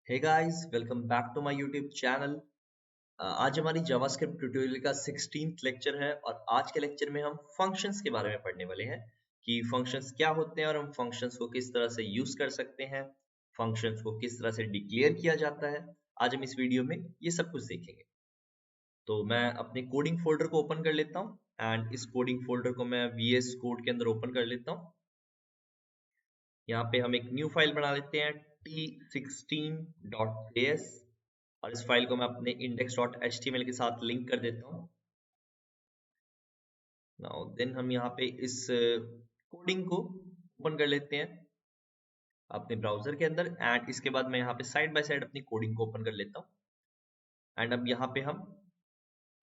Hey guys, welcome back to my YouTube channel. आज हमारी JavaScript tutorial का 16th lecture है और आज के लेक्चर में हम फंक्शंस के बारे में पढ़ने वाले हैं कि फंक्शंस क्या होते हैं और हम फंक्शंस को किस तरह से यूज कर सकते हैं, फंक्शंस को किस तरह से डिक्लेयर किया जाता है। आज हम इस वीडियो में ये सब कुछ देखेंगे। तो मैं अपने कोडिंग फोल्डर को ओपन कर लेता हूँ एंड इस कोडिंग फोल्डर को मैं VS कोड के अंदर ओपन कर लेता हूँ। यहाँ पे हम एक न्यू फाइल बना लेते हैं t16.js और इस फाइल को मैं अपने index.html के साथ लिंक कर देता हूँ। नाउ देन हम यहाँ पे इस कोडिंग को ओपन कर लेते हैं अपने ब्राउजर के अंदर एंड इसके बाद मैं यहाँ पे साइड बाय साइड अपनी कोडिंग को ओपन कर लेता हूँ एंड अब यहाँ पे हम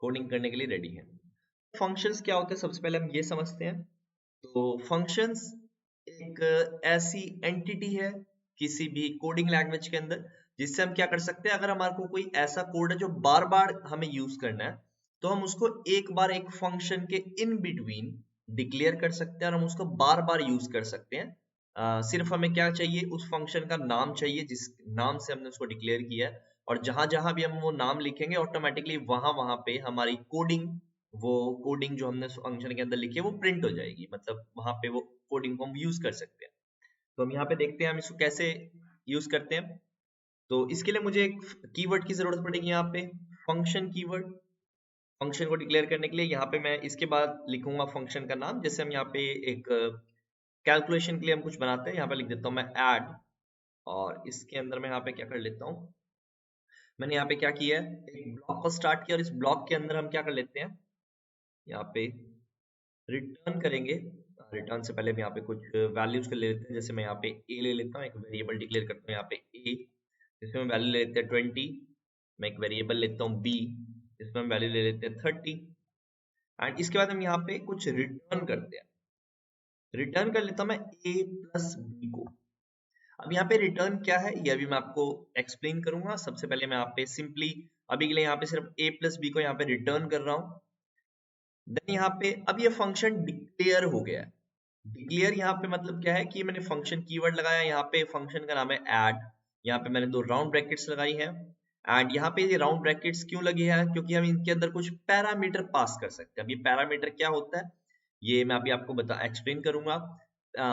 कोडिंग करने के लिए रेडी हैं। फंक्शंस क्या होते हैं सबसे पहले हम ये समझते हैं। तो फंक्शंस एक ऐसी एंटिटी है किसी भी कोडिंग लैंग्वेज के अंदर जिससे हम क्या कर सकते हैं, अगर हमारे को कोई ऐसा कोड है जो बार बार हमें यूज करना है तो हम उसको एक बार एक फंक्शन के इन बिटवीन डिक्लेयर कर सकते हैं और हम उसको बार बार यूज कर सकते हैं। सिर्फ हमें क्या चाहिए, उस फंक्शन का नाम चाहिए जिस नाम से हमने उसको डिक्लेयर किया है और जहां जहां भी हम वो नाम लिखेंगे ऑटोमेटिकली वहां वहां पे हमारी कोडिंग, वो कोडिंग जो हमने फंक्शन के अंदर लिखी है वो प्रिंट हो जाएगी। मतलब वहां पे वो कोडिंग को हम यूज कर सकते हैं। तो हम यहाँ पे देखते हैं हम इसको कैसे यूज करते हैं। तो इसके लिए मुझे एक कीवर्ड की जरूरत पड़ेगी यहाँ पे, फंक्शन कीवर्ड। फंक्शन को डिक्लेयर करने के लिए यहाँ पे मैं इसके बाद लिखूंगा फंक्शन का नाम। जैसे हम यहाँ पे एक कैलकुलेशन के लिए हम कुछ बनाते हैं, यहाँ पे लिख देता हूँ मैं ऐड और इसके अंदर मैं यहाँ पे क्या कर लेता हूँ, मैंने यहाँ पे क्या किया है, एक ब्लॉक को स्टार्ट किया और इस ब्लॉक के अंदर हम क्या कर लेते हैं, यहाँ पे रिटर्न करेंगे। रिटर्न से पहले हम यहाँ पे कुछ वैल्यूज के ले लेते हैं। जैसे मैं यहाँ पे ए ले लेता हूँ, एक वेरिएबल डिक्लेयर करता हूँ यहाँ पे ए, जिसमें हम वैल्यू ले लेते हैं 20। मैं एक वेरिएबल लेता हूँ बी, इसमें हम वैल्यू ले लेते हैं 30 एंड इसके बाद हम यहाँ पे कुछ रिटर्न करते हैं। रिटर्न कर लेता हूँ मैं a प्लस बी को। अब यहाँ पे रिटर्न क्या है ये अभी मैं आपको एक्सप्लेन करूंगा। सबसे पहले मैं यहाँ पे सिंपली अभी के लिए यहाँ पे सिर्फ a प्लस बी को यहाँ पे रिटर्न कर रहा हूँ। देन यहाँ पे अब ये फंक्शन डिक्लेयर हो गया है। डिक्लेयर यहाँ पे मतलब क्या है कि मैंने फंक्शन कीवर्ड लगाया, यहाँ पे फंक्शन का नाम है ऐड, यहाँ पे मैंने दो राउंड ब्रैकेट्स लगाई है एंड यहाँ पे ये राउंड ब्रैकेट्स क्यों लगी है, क्योंकि हम इनके अंदर कुछ पैरामीटर पास कर सकते हैं। अब ये पैरामीटर क्या होता है ये मैं अभी आपको एक्सप्लेन करूंगा।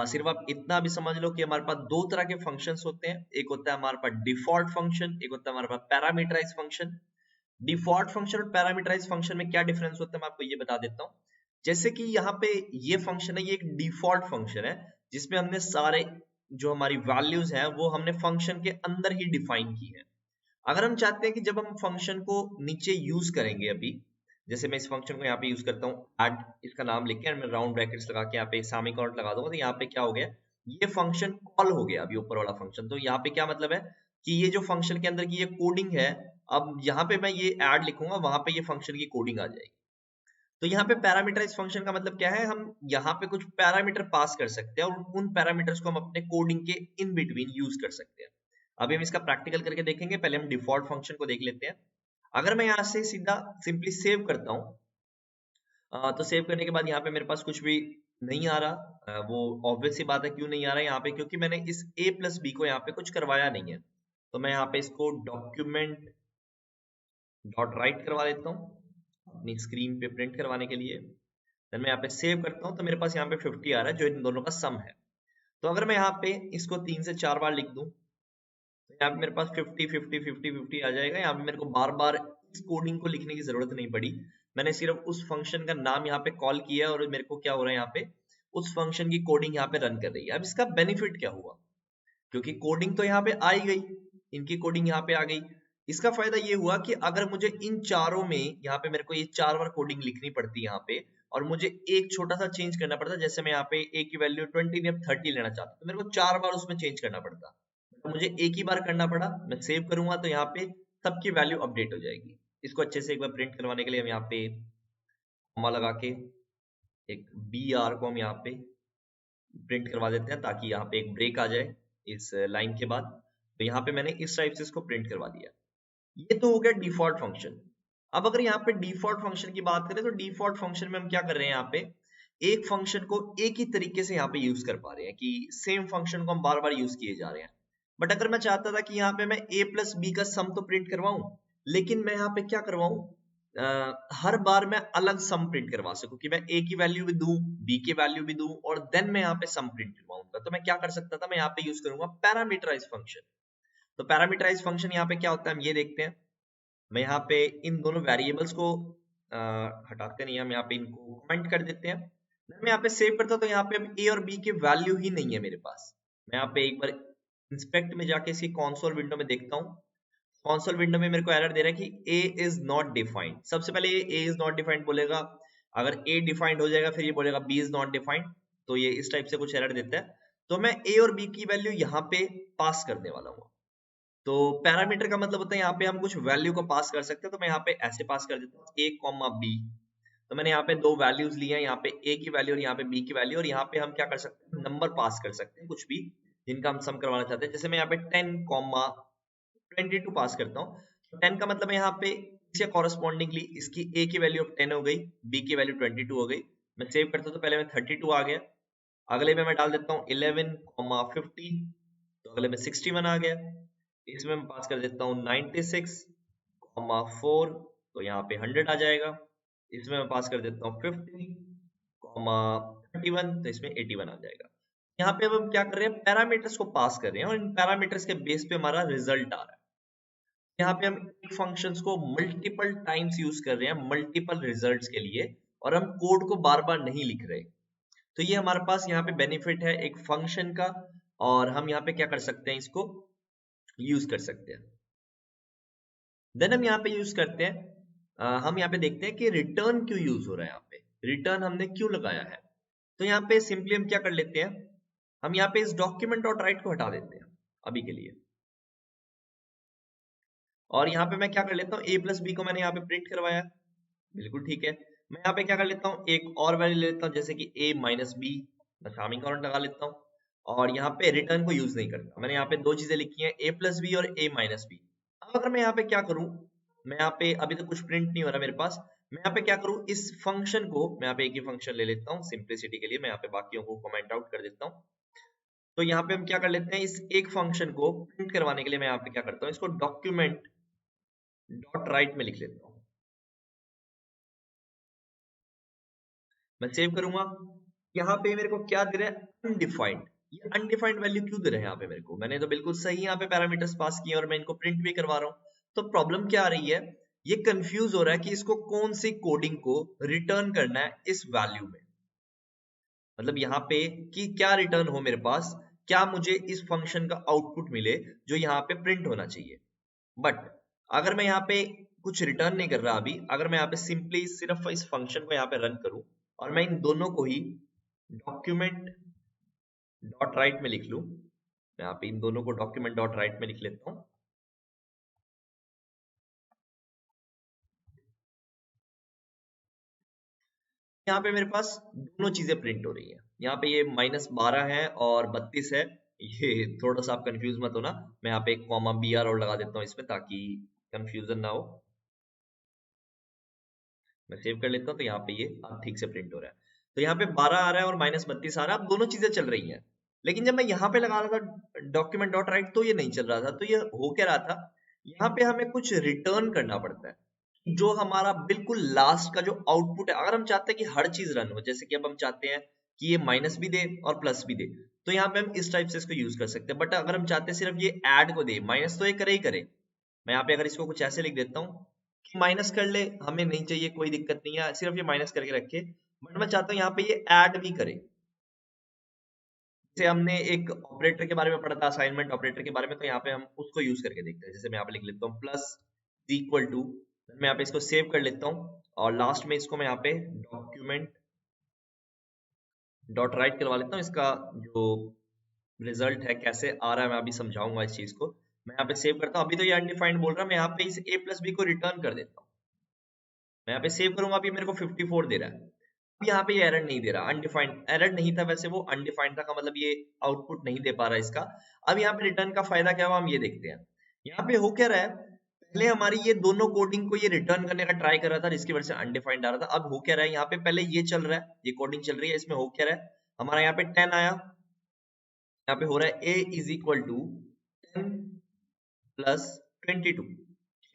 सिर्फ आप इतना भी समझ लो कि हमारे पास दो तरह के फंक्शंस होते हैं, एक होता है हमारे पास डिफॉल्ट फंक्शन, एक होता है हमारे पास पैरामीटराइज फंक्शन। डिफॉल्ट फंक्शन और पैरामीटराइज फंक्शन में क्या डिफरेंस होता है मैं आपको ये बता देता हूँ। जैसे कि यहाँ पे ये फंक्शन है, ये एक डिफॉल्ट फंक्शन है जिसमें हमने सारे जो हमारी वैल्यूज हैं वो हमने फंक्शन के अंदर ही डिफाइन की है। अगर हम चाहते हैं कि जब हम फंक्शन को नीचे यूज करेंगे, अभी जैसे मैं इस फंक्शन को यहाँ पे यूज करता हूँ ऐड, इसका नाम लिख के मैं राउंड ब्रैकेट्स लगा के यहाँ पे सेमीकोलन लगा दूंगा, तो यहाँ पे क्या हो गया, ये फंक्शन कॉल हो गया अभी ऊपर वाला फंक्शन। तो यहाँ पे क्या मतलब है कि ये जो फंक्शन के अंदर की ये कोडिंग है, अब यहाँ पे मैं ये ऐड लिखूंगा वहां पे ये फंक्शन की कोडिंग आ जाएगी। तो यहाँ पे पैरामीटराइज फंक्शन का मतलब क्या है, हम यहाँ पे कुछ पैरामीटर पास कर सकते हैं और उन पैरामीटर्स को हम अपने कोडिंग के इन बिटवीन यूज कर सकते हैं। अभी हम इसका प्रैक्टिकल करके देखेंगे, पहले हम डिफॉल्ट फंक्शन को देख लेते हैं। अगर मैं यहाँ से सीधा सिंपली सेव करता हूँ, तो सेव करने के बाद यहाँ पे मेरे पास कुछ भी नहीं आ रहा। वो ऑब्वियस सी बात है क्यों नहीं आ रहा है यहाँ पे, क्योंकि मैंने इस a प्लस बी को यहाँ पे कुछ करवाया नहीं है। तो मैं यहाँ पे इसको डॉक्यूमेंट डॉट राइट करवा देता हूँ अपनी स्क्रीन पे प्रिंट करवाने के लिए। देन मैं यहाँ पे सेव करता हूँ तो मेरे पास यहाँ पे 50 आ रहा है जो इन दोनों का सम है। तो अगर मैं यहाँ पे इसको 3 से 4 बार लिख दूं तो यहाँ पे मेरे पास 50 50 50 50 आ जाएगा। यहाँ पे मेरे को बार बार इस कोडिंग को लिखने की जरूरत नहीं पड़ी, मैंने सिर्फ उस फंक्शन का नाम यहाँ पे कॉल किया और मेरे को क्या हो रहा है, यहाँ पे उस फंक्शन की कोडिंग यहाँ पे रन कर रही है। अब इसका बेनिफिट क्या हुआ, क्योंकि कोडिंग तो यहाँ पे आ ही गई, इनकी कोडिंग यहाँ पे आ गई। इसका फायदा ये हुआ कि अगर मुझे इन चारों में यहाँ पे मेरे को ये 4 बार कोडिंग लिखनी पड़ती है यहाँ पे और मुझे एक छोटा सा चेंज करना पड़ता, जैसे मैं यहाँ पे ए की वैल्यू 20 या 30 लेना चाहता हूँ तो मेरे को 4 बार उसमें चेंज करना पड़ता, तो मुझे एक ही बार करना पड़ा। मैं सेव करूंगा तो यहाँ पे सबकी वैल्यू अपडेट हो जाएगी। इसको अच्छे से एक बार प्रिंट करवाने के लिए हम यहाँ पे कॉमा लगा के एक बी आर को हम यहाँ पे प्रिंट करवा देते हैं ताकि यहाँ पे एक ब्रेक आ जाए इस लाइन के बाद। तो यहाँ पे मैंने इस टाइप से इसको प्रिंट करवा दिया। ये तो हो गया डिफॉल्ट फंक्शन। अब अगर यहाँ पे डिफॉल्ट फंक्शन की बात करें तो डिफॉल्ट फंक्शन में हम क्या कर रहे हैं, यहाँ पे एक फंक्शन को एक ही तरीके से यहाँ पे यूज कर पा रहे हैं कि सेम फंक्शन को हम बार बार यूज किए जा रहे हैं। बट अगर मैं चाहता था कि यहाँ पे मैं a प्लस बी का सम तो प्रिंट करवाऊं, लेकिन मैं यहाँ पे क्या करवाऊं, हर बार मैं अलग सम प्रिंट करवा सकूं कि मैं a की वैल्यू भी दूं, b की वैल्यू भी दूं और देन मैं यहाँ पे सम प्रिंट करवाऊंगा। तो मैं क्या कर सकता था, मैं यहाँ पे यूज करूंगा पैरामीटराइज फंक्शन। तो पैरामीटराइज फंक्शन यहाँ पे क्या होता है हम ये देखते हैं। मैं यहाँ पे इन दोनों वेरिएबल्स को हटाते नहीं, हम यहाँ पे इनको कमेंट कर देते हैं। मैं यहाँ पे सेव करता हूं, तो यहाँ पे अब a और b की वैल्यू ही नहीं है मेरे पास। मैं यहाँ पे एक बार इंस्पेक्ट में जाके इसकी कंसोल विंडो में देखता हूँ। कंसोल विंडो में मेरे को एरर दे रहा है कि a इज नॉट डिफाइंड। सबसे पहले ये a इज नॉट डिफाइंड बोलेगा, अगर a डिफाइंड हो जाएगा फिर ये बोलेगा b इज नॉट डिफाइंड। तो ये इस टाइप से कुछ एरर देता है। तो मैं a और b की वैल्यू यहाँ पे पास करने वाला हूँ। तो पैरामीटर का मतलब होता है यहाँ पे हम कुछ वैल्यू को पास कर सकते हैं। तो मैं यहाँ पे ऐसे पास कर देता हूँ a कॉमा b। तो मैंने यहाँ पे दो वैल्यूज ली हैं, यहाँ पे a की वैल्यू और यहाँ पे b की वैल्यू, और यहाँ पे हम क्या कर सकते हैं, नंबर पास कर सकते हैं कुछ भी जिनका हम सम करवाना चाहते हैं। जैसे मैं यहाँ पे 10 कॉमा 22 पास करता हूँ। 10 का मतलब है यहाँ पे इसके कॉरेस्पॉन्डिंगली इसकी a की वैल्यू 10 हो गई, b की वैल्यू 22 हो गई। मैं सेव करता हूँ तो पहले में 32 आ गया, अगले में मैं डाल देता हूँ 11 कॉमा 50, तो अगले में 61 आ गया। इसमें मैं पास कर देता हूँ 96 कॉमा 4, तो यहाँ पे 100 आ जाएगा। इसमें मैं पास कर देता हूँ 50 कॉमा 31, तो इसमें 81 आ जाएगा। यहाँ पे अब हम क्या कर रहे हैं, पैरामीटर्स को पास कर रहे हैं और इन पैरामीटर्स के बेस पे हमारा रिजल्ट आ रहा है। यहाँ पे हम एक फंक्शंस को मल्टीपल टाइम्स यूज कर रहे हैं मल्टीपल रिजल्ट्स के लिए, और हम कोड को बार बार नहीं लिख रहे। तो ये हमारे पास यहाँ पे बेनिफिट है एक फंक्शन का, और हम यहाँ पे क्या कर सकते हैं, इसको यूज कर सकते हैं। देन हम यहाँ पे यूज करते हैं, हम यहाँ पे देखते हैं कि रिटर्न क्यों यूज हो रहा है। यहाँ पे रिटर्न हमने क्यों लगाया है। तो यहाँ पे सिंपली हम क्या कर लेते हैं, हम यहाँ पे इस डॉक्यूमेंट डॉट राइट को हटा देते हैं अभी के लिए, और यहाँ पे मैं क्या कर लेता हूँ, a प्लस बी को मैंने यहाँ पे प्रिंट करवाया, बिल्कुल ठीक है। मैं यहाँ पे क्या कर लेता हूँ, एक और वैल्यू ले लेता हूँ जैसे कि a माइनस बी, मैं सामिंग करंट लगा लेता हूँ, और यहाँ पे रिटर्न को यूज नहीं करता। मैंने यहाँ पे दो चीजें लिखी हैं, a प्लस बी और a माइनस बी। अब अगर मैं यहाँ पे क्या करूँ, मैं यहाँ पे अभी तक कुछ प्रिंट नहीं हो रहा मेरे पास, मैं यहाँ पे क्या करूँ, इस फंक्शन को मैं यहाँ पे एक ही फंक्शन ले लेता हूँ सिंप्लिसिटी के लिए, मैं यहाँ पे बाकियों को कमेंट आउट कर देता हूँ। तो यहाँ पे हम क्या कर लेते हैं, इस एक फंक्शन को प्रिंट करवाने के लिए मैं यहाँ पे क्या करता हूँ, इसको डॉक्यूमेंट डॉट राइट में लिख लेता हूँ। मैं सेव करूंगा, यहाँ पे मेरे को क्या दे रहा है, अनडिफाइंड। ये अनडिफाइंड वैल्यू क्यों दे रहे हैं यहाँ पे मेरे को, मैंने तो बिल्कुल सही यहाँ पे पैरामीटर्स पास किए और मैं इनको प्रिंट भी करवा रहा हूँ। तो प्रॉब्लम क्या आ रही है, ये कंफ्यूज हो रहा है कि इसको कौन सी कोडिंग को रिटर्न करना है इस वैल्यू में। मतलब यहाँ पे कि क्या रिटर्न हो मेरे पास, क्या मुझे इस फंक्शन का आउटपुट मिले जो यहाँ पे प्रिंट होना चाहिए। बट अगर मैं यहाँ पे कुछ रिटर्न नहीं कर रहा अभी, अगर मैं यहाँ पे सिंपली सिर्फ इस फंक्शन को यहाँ पे रन करूं और मैं इन दोनों को ही डॉक्यूमेंट डॉट राइट में लिख लूं, मैं यहाँ पे इन दोनों को डॉक्यूमेंट डॉट राइट में लिख लेता हूं, यहाँ पे मेरे पास दोनों चीजें प्रिंट हो रही है। यहाँ पे ये -12 है और 32 है, ये थोड़ा सा आप कंफ्यूज मत होना। मैं यहाँ पे एक कॉमा बी आर और लगा देता हूँ इसमें ताकि कंफ्यूजन ना हो। मैं सेव कर लेता हूँ, तो यहाँ पे ये अब ठीक से प्रिंट हो रहा है। तो यहाँ पे 12 आ रहा है और -32 आ रहा है, अब दोनों चीजें चल रही हैं। लेकिन जब मैं यहाँ पे लगा रहा था डॉक्यूमेंट डॉट राइट तो ये नहीं चल रहा था। तो ये हो क्या रहा था, यहाँ पे हमें कुछ रिटर्न करना पड़ता है, जो हमारा बिल्कुल लास्ट का जो आउटपुट है। अगर हम चाहते हैं कि हर चीज रन हो, जैसे कि अब हम चाहते हैं कि ये माइनस भी दे और प्लस भी दे, तो यहाँ पे हम इस टाइप से इसको यूज कर सकते हैं। बट अगर हम चाहते हैं सिर्फ ये ऐड को दे, माइनस तो ये करे ही करे, मैं यहाँ पे अगर इसको कुछ ऐसे लिख देता हूँ कि माइनस कर ले, हमें नहीं चाहिए, कोई दिक्कत नहीं है, सिर्फ ये माइनस करके रखे, बट मैं चाहता हूँ यहाँ पे ये ऐड भी करे। जैसे हमने एक ऑपरेटर के बारे में पढ़ा था, असाइनमेंट ऑपरेटर के बारे में, तो यहाँ पे हम उसको यूज करके देखते हैं। जैसे मैं यहाँ पे लिख लेता हूँ प्लस इक्वल टू, मैं यहाँ पे इसको सेव कर लेता हूँ और लास्ट में इसको मैं यहाँ पे डॉक्यूमेंट डॉट राइट करवा लेता हूँ। इसका जो रिजल्ट है कैसे आ रहा है मैं अभी समझाऊंगा इस चीज को। मैं यहाँ पे सेव करता हूँ, अभी तो ये अनडिफाइंड बोल रहा है, मैं यहाँ पे इस a प्लस बी को रिटर्न कर देता हूँ। मैं यहाँ पे सेव करूंगा, अभी मेरे को 54 दे रहा है। अब यहाँ पे ये एरर नहीं दे रहा, अनडिफाइंड एरर नहीं था वैसे, वो अनडिफाइंड था का मतलब ये आउटपुट नहीं दे पा रहा इसका। अब यहाँ पे रिटर्न का फायदा क्या हुआ हम ये देखते हैं। यहाँ पे हो क्या रहा है, पहले हमारी ये दोनों कोडिंग को ये रिटर्न करने का ट्राई कर रहा था जिसकी वजह से अनडिफाइंड आ रहा था। अब हो क्या रहा है, यहाँ पे पहले ये चल रहा है, ये कोडिंग चल रही है, इसमें हो क्या रहा है, हमारा यहाँ पे 10 आया, यहाँ पे हो रहा है a is equal two plus 22।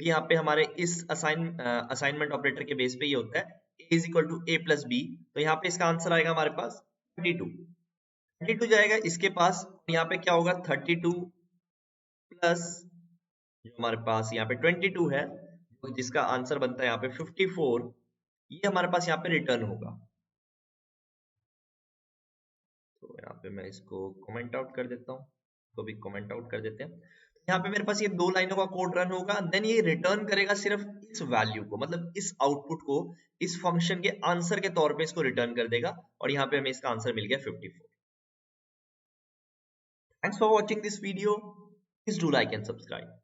यहाँ पे हमारे इस असाइनमेंट ऑपरेटर के बेस पे ये होता है a is equal to a plus b, तो यहाँ पे इसका आंसर आएगा हमारे पास 32 जाएगा इसके पास। यहाँ पे क्या होगा 32 प्लस जो हमारे पास यहाँ पे 22 है, जिसका आंसर बनता है यहाँ पे 54, ये हमारे पास यहाँ पे रिटर्न होगा। तो यहाँ पे मैं इसको कमेंट आउट कर देता हूँ, तो भी कमेंट आउट कर देते हैं। यहाँ पे मेरे पास ये 2 लाइनों का कोड रन होगा, देन ये रिटर्न करेगा सिर्फ इस वैल्यू को, मतलब इस आउटपुट को इस फंक्शन के आंसर के तौर पे इसको रिटर्न कर देगा, और यहाँ पे हमें इसका आंसर मिल गया 54। Thanks for watching this video, please do like and subscribe.